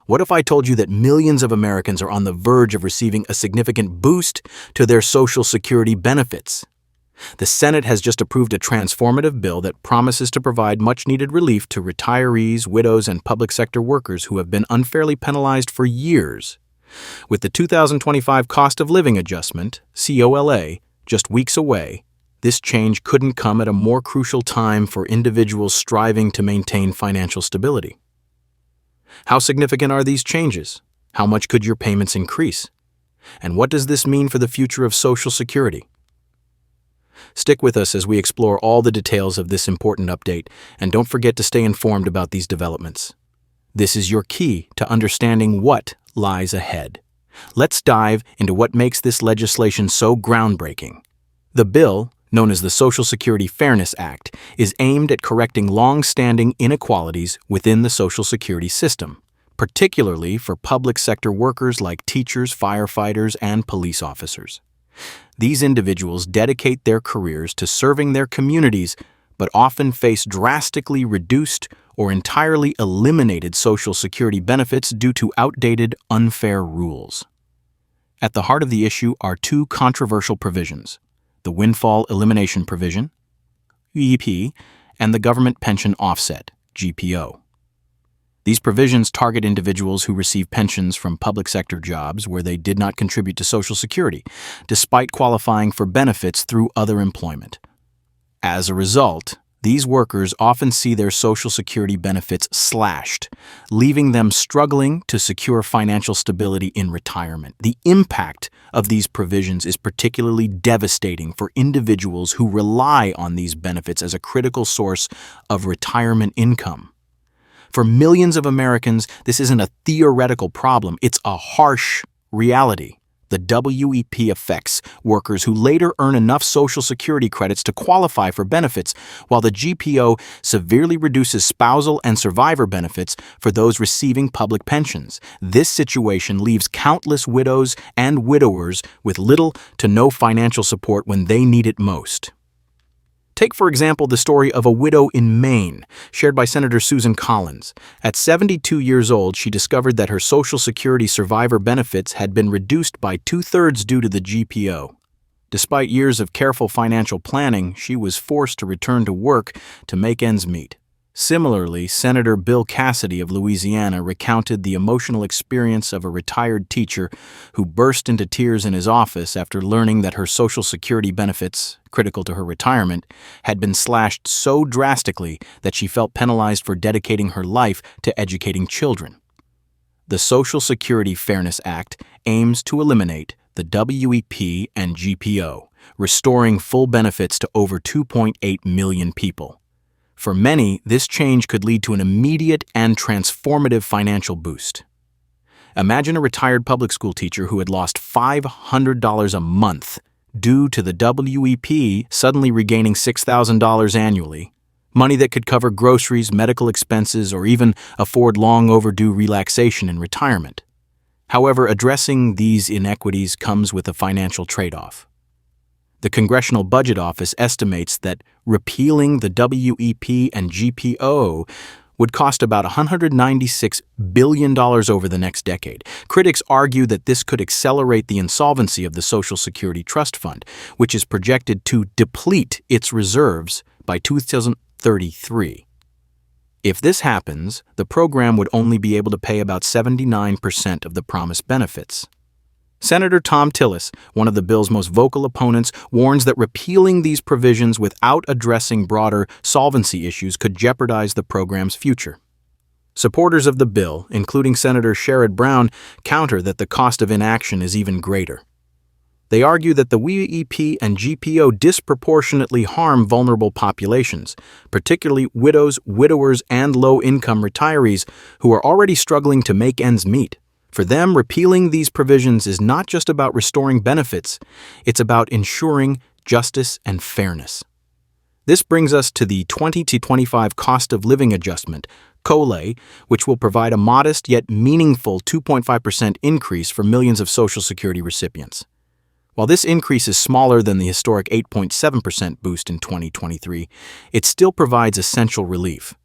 What if I told you that millions of Americans are on the verge of receiving a significant boost to their Social Security benefits? The Senate has just approved a transformative bill that promises to provide much-needed relief to retirees, widows, and public sector workers who have been unfairly penalized for years. With the 2025 Cost of Living Adjustment, COLA, just weeks away, this change couldn't come at a more crucial time for individuals striving to maintain financial stability. How significant are these changes? How much could your payments increase? And what does this mean for the future of Social Security? Stick with us as we explore all the details of this important update, and don't forget to stay informed about these developments. This is your key to understanding what lies ahead. Let's dive into what makes this legislation so groundbreaking. The bill, known as the Social Security Fairness Act, is aimed at correcting long-standing inequalities within the Social Security system, particularly for public sector workers like teachers, firefighters, and police officers. These individuals dedicate their careers to serving their communities, but often face drastically reduced or entirely eliminated Social Security benefits due to outdated, unfair rules. At the heart of the issue are two controversial provisions: the Windfall Elimination Provision, WEP, and the Government Pension Offset, GPO. These provisions target individuals who receive pensions from public sector jobs where they did not contribute to Social Security, despite qualifying for benefits through other employment. As a result, these workers often see their Social Security benefits slashed, leaving them struggling to secure financial stability in retirement. The impact of these provisions is particularly devastating for individuals who rely on these benefits as a critical source of retirement income. For millions of Americans, this isn't a theoretical problem, it's a harsh reality. The WEP affects workers who later earn enough Social Security credits to qualify for benefits, while the GPO severely reduces spousal and survivor benefits for those receiving public pensions. This situation leaves countless widows and widowers with little to no financial support when they need it most. Take, for example, the story of a widow in Maine, shared by Senator Susan Collins. At 72 years old, she discovered that her Social Security survivor benefits had been reduced by 2/3 due to the GPO. Despite years of careful financial planning, she was forced to return to work to make ends meet. Similarly, Senator Bill Cassidy of Louisiana recounted the emotional experience of a retired teacher who burst into tears in his office after learning that her Social Security benefits, critical to her retirement, had been slashed so drastically that she felt penalized for dedicating her life to educating children. The Social Security Fairness Act aims to eliminate the WEP and GPO, restoring full benefits to over 2.8 million people. For many, this change could lead to an immediate and transformative financial boost. Imagine a retired public school teacher who had lost $500 a month due to the WEP suddenly regaining $6,000 annually, money that could cover groceries, medical expenses, or even afford long overdue relaxation in retirement. However, addressing these inequities comes with a financial trade-off. The Congressional Budget Office estimates that repealing the WEP and GPO would cost about $196 billion over the next decade. Critics argue that this could accelerate the insolvency of the Social Security Trust Fund, which is projected to deplete its reserves by 2033. If this happens, the program would only be able to pay about 79% of the promised benefits. Senator Thom Tillis, one of the bill's most vocal opponents, warns that repealing these provisions without addressing broader solvency issues could jeopardize the program's future. Supporters of the bill, including Senator Sherrod Brown, counter that the cost of inaction is even greater. They argue that the WEP and GPO disproportionately harm vulnerable populations, particularly widows, widowers, and low-income retirees who are already struggling to make ends meet. For them, repealing these provisions is not just about restoring benefits, it's about ensuring justice and fairness. This brings us to the 2025 Cost of Living Adjustment, COLA, which will provide a modest yet meaningful 2.5% increase for millions of Social Security recipients. While this increase is smaller than the historic 8.7% boost in 2023, it still provides essential relief.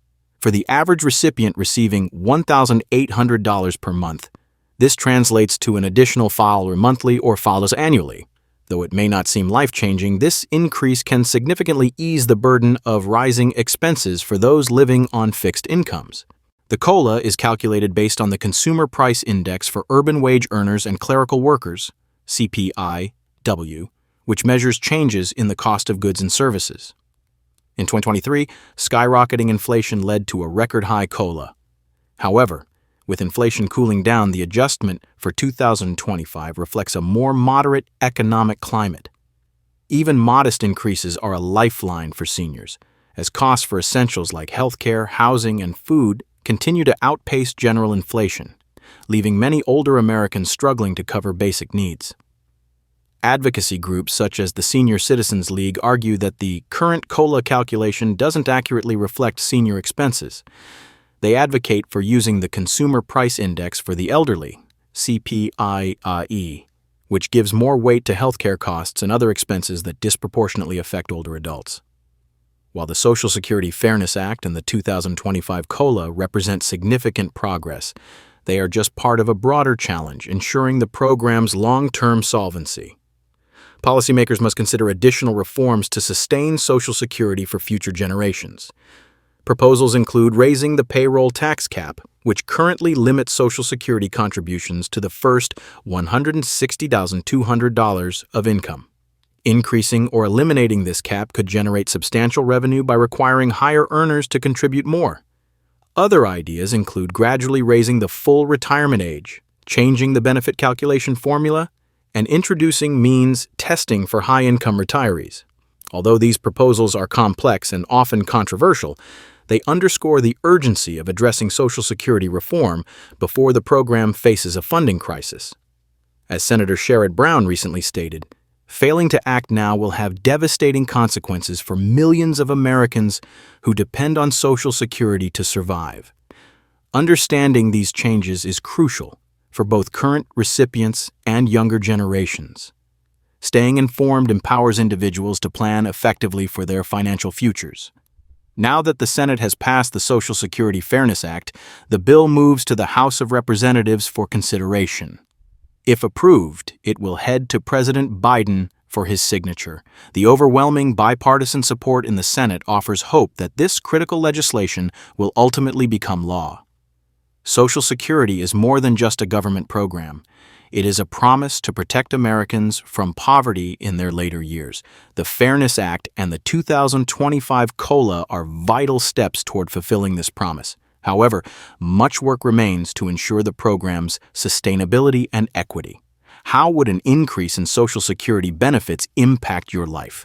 For the average recipient receiving $1,800 per month, this translates to an additional $5 monthly or $5 annually. Though it may not seem life-changing, this increase can significantly ease the burden of rising expenses for those living on fixed incomes. The COLA is calculated based on the Consumer Price Index for urban wage earners and clerical workers, CPI-W, which measures changes in the cost of goods and services. In 2023, skyrocketing inflation led to a record-high COLA. However, with inflation cooling down, the adjustment for 2025 reflects a more moderate economic climate. Even modest increases are a lifeline for seniors, as costs for essentials like healthcare, housing, and food continue to outpace general inflation, leaving many older Americans struggling to cover basic needs. Advocacy groups such as the Senior Citizens League argue that the current COLA calculation doesn't accurately reflect senior expenses. They advocate for using the Consumer Price Index for the elderly, CPI-E, which gives more weight to healthcare costs and other expenses that disproportionately affect older adults. While the Social Security Fairness Act and the 2025 COLA represent significant progress, they are just part of a broader challenge ensuring the program's long-term solvency. Policymakers must consider additional reforms to sustain Social Security for future generations. Proposals include raising the payroll tax cap, which currently limits Social Security contributions to the first $160,200 of income. Increasing or eliminating this cap could generate substantial revenue by requiring higher earners to contribute more. Other ideas include gradually raising the full retirement age, changing the benefit calculation formula, and introducing means testing for high-income retirees. Although these proposals are complex and often controversial, they underscore the urgency of addressing Social Security reform before the program faces a funding crisis. As Senator Sherrod Brown recently stated, failing to act now will have devastating consequences for millions of Americans who depend on Social Security to survive. Understanding these changes is crucial for both current recipients and younger generations. Staying informed empowers individuals to plan effectively for their financial futures. Now that the Senate has passed the Social Security Fairness Act, the bill moves to the House of Representatives for consideration. If approved, it will head to President Biden for his signature. The overwhelming bipartisan support in the Senate offers hope that this critical legislation will ultimately become law. Social Security is more than just a government program. It is a promise to protect Americans from poverty in their later years. The Fairness Act and the 2025 COLA are vital steps toward fulfilling this promise. However, much work remains to ensure the program's sustainability and equity. How would an increase in Social Security benefits impact your life?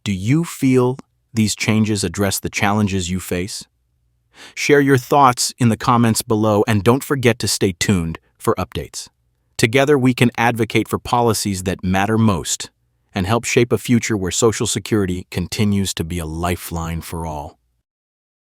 Do you feel these changes address the challenges you face? Share your thoughts in the comments below and don't forget to stay tuned for updates. Together we can advocate for policies that matter most and help shape a future where Social Security continues to be a lifeline for all.